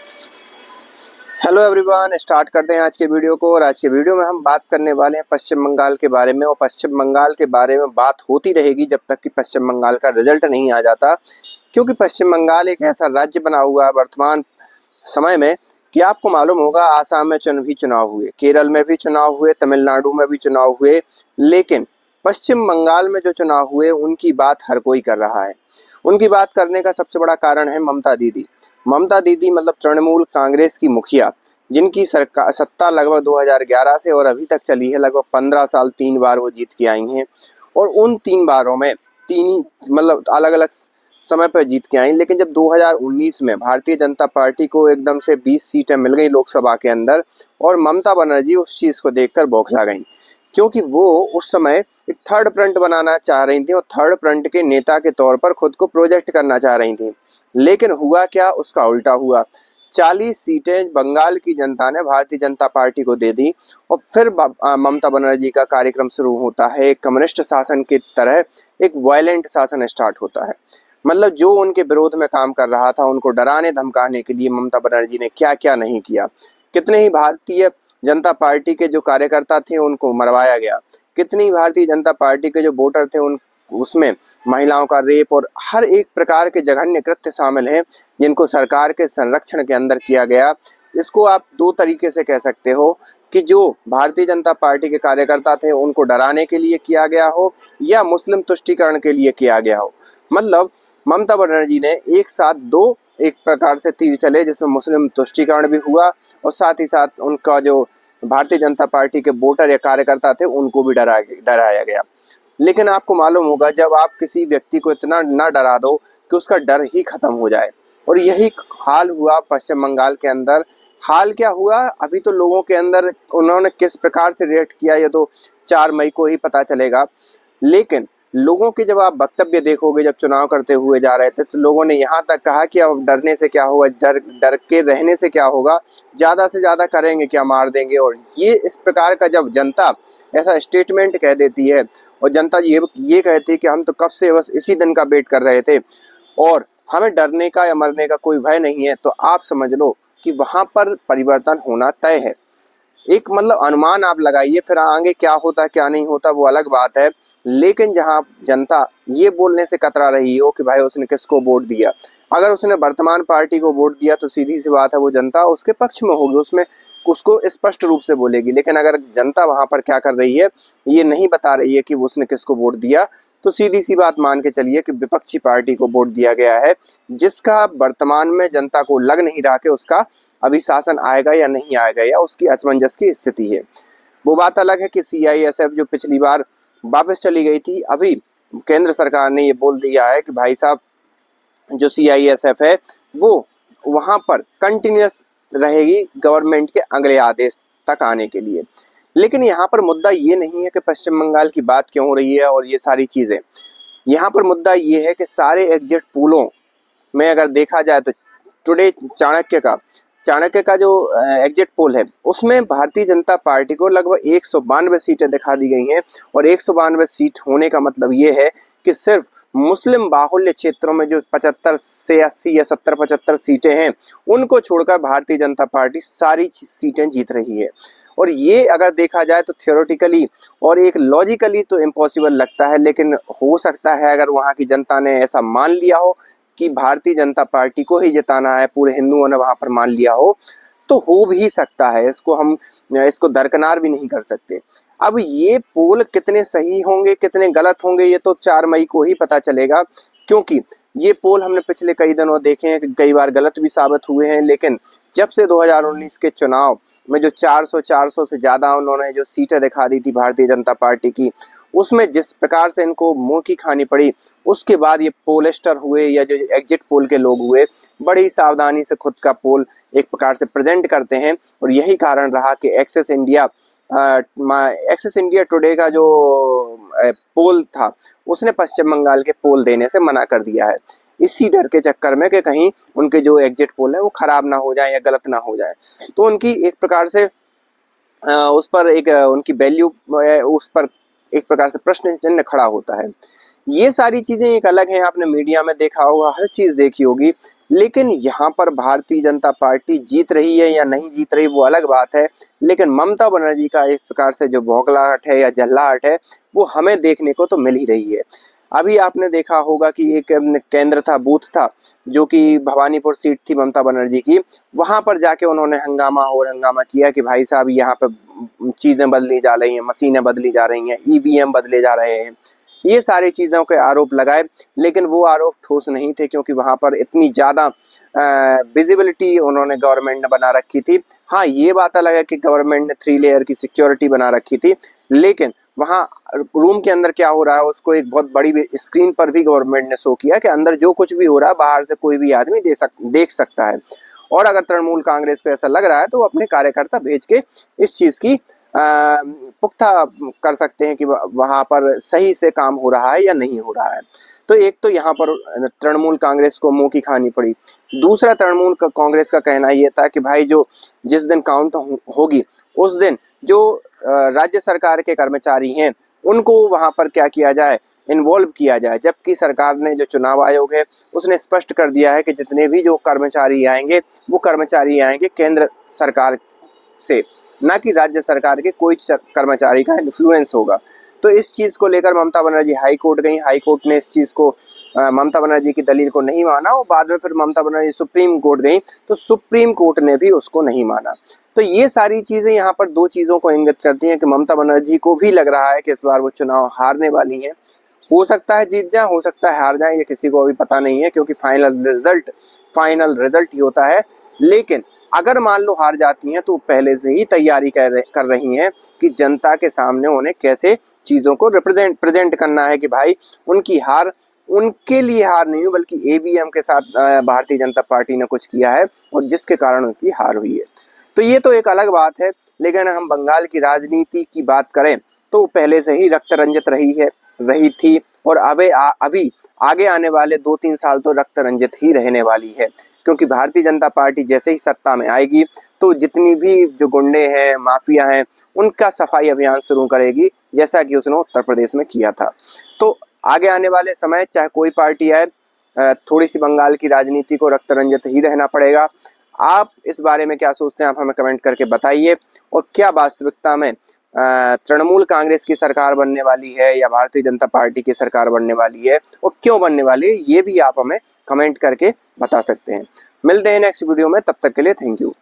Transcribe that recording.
Hello everyone, start करते हैं आज के वीडियो को। और आज के वीडियो में हम बात करने वाले हैं पश्चिम बंगाल के बारे में। और पश्चिम बंगाल के बारे में बात होती रहेगी जब तक कि पश्चिम बंगाल का रिजल्ट नहीं आ जाता, क्योंकि पश्चिम बंगाल एक ऐसा राज्य बना हुआ है वर्तमान समय में कि आपको मालूम होगा आसाम में भी चुनाव हुए, केरल में भी चुनाव हुए, तमिलनाडु में भी चुनाव हुए, लेकिन पश्चिम बंगाल में जो चुनाव हुए उनकी बात हर कोई कर रहा है। उनकी बात करने का सबसे बड़ा कारण है ममता दीदी। ममता दीदी मतलब तृणमूल कांग्रेस की मुखिया, जिनकी सरकार सत्ता लगभग 2011 से और अभी तक चली है, लगभग 15 साल 3 बार वो जीत के आई हैं। और उन 3 बारों में तीन ही मतलब अलग अलग समय पर जीत के आई, लेकिन जब 2019 में भारतीय जनता पार्टी को एकदम से 20 सीटें मिल गई लोकसभा के अंदर, और ममता बनर्जी उस चीज़ को देखकर बौखला गई, क्योंकि वो उस समय एक थर्ड फ्रंट बनाना चाह रही थी और थर्ड फ्रंट के नेता के तौर पर खुद को प्रोजेक्ट करना चाह रही थी। लेकिन हुआ क्या, उसका उल्टा हुआ। 40 सीटें बंगाल की जनता ने भारतीय जनता पार्टी को दे दी और फिर ममता बनर्जी का कार्यक्रम शुरू होता है। एक कम्युनिस्ट शासन की तरह एक वायलेंट शासन स्टार्ट होता है। मतलब जो उनके विरोध में काम कर रहा था उनको डराने धमकाने के लिए ममता बनर्जी ने क्या क्या नहीं किया। कितने ही भारतीय जनता पार्टी के जो कार्यकर्ता थे उनको मरवाया गया, कितनी भारतीय जनता पार्टी के जो वोटर थे उन उसमें महिलाओं का रेप और हर एक प्रकार के जघन्य कृत्य शामिल हैं, जिनको सरकार के संरक्षण के अंदर किया गया। इसको आप दो तरीके से कह सकते हो कि जो भारतीय जनता पार्टी के कार्यकर्ता थे उनको डराने के लिए किया गया हो या मुस्लिम तुष्टीकरण के लिए किया गया हो। मतलब ममता बनर्जी ने एक साथ दो एक प्रकार से तीर चले, जिसमें मुस्लिम तुष्टीकरण भी हुआ और साथ ही साथ उनका जो भारतीय जनता पार्टी के वोटर या कार्यकर्ता थे उनको भी डराया गया। लेकिन आपको मालूम होगा जब आप किसी व्यक्ति को इतना न डरा दो कि उसका डर ही खत्म हो जाए, और यही हाल हुआ पश्चिम बंगाल के अंदर। हाल क्या हुआ, अभी तो लोगों के अंदर उन्होंने किस प्रकार से रिएक्ट किया ये तो 4 मई को ही पता चलेगा। लेकिन लोगों के जब आप वक्तव्य देखोगे, जब चुनाव करते हुए जा रहे थे तो लोगों ने यहाँ तक कहा कि अब डरने से क्या होगा, डर के रहने से क्या होगा, ज़्यादा से ज़्यादा करेंगे क्या, मार देंगे। और ये इस प्रकार का जब जनता ऐसा स्टेटमेंट कह देती है और जनता ये कहती है कि हम तो कब से बस इसी दिन का वेट कर रहे थे और हमें डरने का या मरने का कोई भय नहीं है, तो आप समझ लो कि वहाँ पर परिवर्तन होना तय है। एक मतलब अनुमान आप लगाइए, फिर आगे क्या होता क्या नहीं होता वो अलग बात है। लेकिन जहां जनता ये बोलने से कतरा रही हो कि भाई उसने किसको वोट दिया, अगर उसने वर्तमान पार्टी को वोट दिया तो सीधी सी बात है वो जनता उसके पक्ष में होगी, उसमें उसको स्पष्ट रूप से बोलेगी। लेकिन अगर जनता वहां पर क्या कर रही है, ये नहीं बता रही है कि उसने किसको वोट दिया, तो सीधी सी बात मान के चलिए कि विपक्षी पार्टी को वोट दिया गया है, जिसका वर्तमान में जनता को लग नहीं रहा कि उसका अभी शासन आएगा या नहीं आएगा या उसकी असमंजस की स्थिति है। वो बात अलग है कि सीआईएसएफ जो पिछली बार वापस चली गई थी, अभी केंद्र सरकार ने ये बोल दिया है कि भाई साहब जो सीआईएसएफ है वो वहां पर कंटिन्यूस रहेगी गवर्नमेंट के अगले आदेश तक आने के लिए। लेकिन यहाँ पर मुद्दा ये नहीं है कि पश्चिम बंगाल की बात क्यों हो रही है और ये सारी चीज़ें। यहाँ पर मुद्दा ये है कि सारे एग्जिट पोलों में अगर देखा जाए तो टुडे चाणक्य का जो एग्जिट पोल है उसमें भारतीय जनता पार्टी को लगभग 192 सीटें दिखा दी गई हैं। और 192 सीट होने का मतलब ये है कि सिर्फ मुस्लिम बाहुल्य क्षेत्रों में जो 75 से 80 या 70-75 सीटें हैं उनको छोड़कर भारतीय जनता पार्टी सारी सीटें जीत रही है। और ये अगर देखा जाए तो थियोरेटिकली और एक लॉजिकली तो इम्पॉसिबल लगता है, लेकिन हो सकता है अगर वहाँ की जनता ने ऐसा मान लिया हो कि भारतीय जनता पार्टी को ही जिताना है, पूरे हिंदुओं ने वहां पर मान लिया हो, तो हो भी सकता है। इसको दरकिनार भी नहीं कर सकते। अब ये पोल कितने सही होंगे कितने गलत होंगे ये तो 4 मई को ही पता चलेगा, क्योंकि ये पोल हमने पिछले कई दिनों देखे हैं कि कई बार गलत भी साबित हुए हैं। लेकिन जब से 2019 के चुनाव में जो 400 से ज़्यादा उन्होंने जो सीटें दिखा दी थी भारतीय जनता पार्टी की, उसमें जिस प्रकार से इनको मुंह की खानी पड़ी, उसके बाद ये पोलस्टर हुए या जो एग्जिट पोल के लोग हुए बड़ी सावधानी से खुद का पोल एक प्रकार से प्रेजेंट करते हैं। और यही कारण रहा कि एक्सेस इंडिया टुडे का जो पोल था उसने पश्चिम बंगाल के पोल देने से मना कर दिया है, इसी डर के चक्कर में कि कहीं उनके जो एग्जिट पोल है वो खराब ना हो जाए या गलत ना हो जाए। तो उनकी एक प्रकार से उस पर एक उनकी वैल्यू उस पर एक प्रकार से प्रश्न चिन्ह खड़ा होता है। ये सारी चीजें एक अलग हैं, आपने मीडिया में देखा होगा, हर चीज देखी होगी लेकिन यहाँ पर भारतीय जनता पार्टी जीत रही है या नहीं जीत रही वो अलग बात है, लेकिन ममता बनर्जी का एक प्रकार से जो बौखलाहट है या झल्लाहट है वो हमें देखने को तो मिल ही रही है। अभी आपने देखा होगा कि एक केंद्र था, बूथ था, जो कि भवानीपुर सीट थी ममता बनर्जी की, वहां पर जाके उन्होंने हंगामा किया कि भाई साहब यहाँ पे चीजें बदली जा रही हैं, मशीनें बदली जा रही हैं, ईवीएम बदले जा रहे हैं, ये सारी चीजों के आरोप लगाए। लेकिन वो आरोप ठोस नहीं थे क्योंकि वहां पर इतनी ज्यादा विजिबिलिटी उन्होंने गवर्नमेंट ने बना रखी थी। हाँ, ये बात अलग है कि गवर्नमेंट ने 3 लेयर की सिक्योरिटी बना रखी थी, लेकिन वहां रूम के अंदर क्या हो रहा है उसको एक बहुत बड़ी स्क्रीन पर भी गवर्नमेंट ने शो किया कि अंदर जो कुछ भी हो रहा है बाहर से कोई भी आदमी देख सकता है। और अगर तृणमूल कांग्रेस को ऐसा लग रहा है तो वो अपने कार्यकर्ता भेज के इस चीज की पुख्ता कर सकते हैं कि वहां पर सही से काम हो रहा है या नहीं हो रहा है। तो एक तो यहाँ पर तृणमूल कांग्रेस को मुंह की खानी पड़ी। दूसरा, तृणमूल कांग्रेस का कहना ये था कि भाई जो जिस दिन काउंट होगी उस दिन जो राज्य सरकार के कर्मचारी हैं उनको वहां पर क्या किया जाए, इन्वॉल्व किया जाए। जबकि सरकार ने, जो चुनाव आयोग है, उसने स्पष्ट कर दिया है कि जितने भी जो कर्मचारी आएंगे वो कर्मचारी आएंगे केंद्र सरकार से, ना कि राज्य सरकार के कोई कर्मचारी का इन्फ्लुएंस होगा। तो इस चीज को लेकर ममता बनर्जी हाई कोर्ट गई। हाई कोर्ट ने इस चीज को ममता बनर्जी की दलील को नहीं माना और बाद में फिर ममता बनर्जी सुप्रीम कोर्ट गई तो सुप्रीम कोर्ट ने भी उसको नहीं माना। तो ये सारी चीजें यहाँ पर दो चीजों को इंगित करती हैं कि ममता बनर्जी को भी लग रहा है कि इस बार वो चुनाव हारने वाली है। हो सकता है जीत जाए, हो सकता है हार जाए, ये किसी को अभी पता नहीं है क्योंकि फाइनल रिजल्ट ही होता है। लेकिन अगर मान लो हार जाती हैं तो पहले से ही तैयारी कर रही हैं कि जनता के सामने उन्हें कैसे चीजों को प्रेजेंट करना है कि भाई उनकी हार उनके लिए हार नहीं हुई बल्कि ईवीएम के साथ भारतीय जनता पार्टी ने कुछ किया है और जिसके कारण उनकी हार हुई है। तो ये तो एक अलग बात है। लेकिन हम बंगाल की राजनीति की बात करें तो पहले से ही रक्त रंजित रही थी और अभी आगे आने वाले 2-3 साल तो रक्त रंजित ही रहने वाली है, क्योंकि भारतीय जनता पार्टी जैसे ही सत्ता में आएगी तो जितनी भी जो गुंडे हैं, माफिया हैं, उनका सफाई अभियान शुरू करेगी, जैसा कि उसने उत्तर प्रदेश में किया था। तो आगे आने वाले समय चाहे कोई पार्टी आए, थोड़ी सी बंगाल की राजनीति को रक्त रंजित ही रहना पड़ेगा। आप इस बारे में क्या सोचते हैं, आप हमें कमेंट करके बताइए। और क्या वास्तविकता में तृणमूल कांग्रेस की सरकार बनने वाली है या भारतीय जनता पार्टी की सरकार बनने वाली है और क्यों बनने वाली है, ये भी आप हमें कमेंट करके बता सकते हैं। मिलते हैं नेक्स्ट वीडियो में, तब तक के लिए थैंक यू।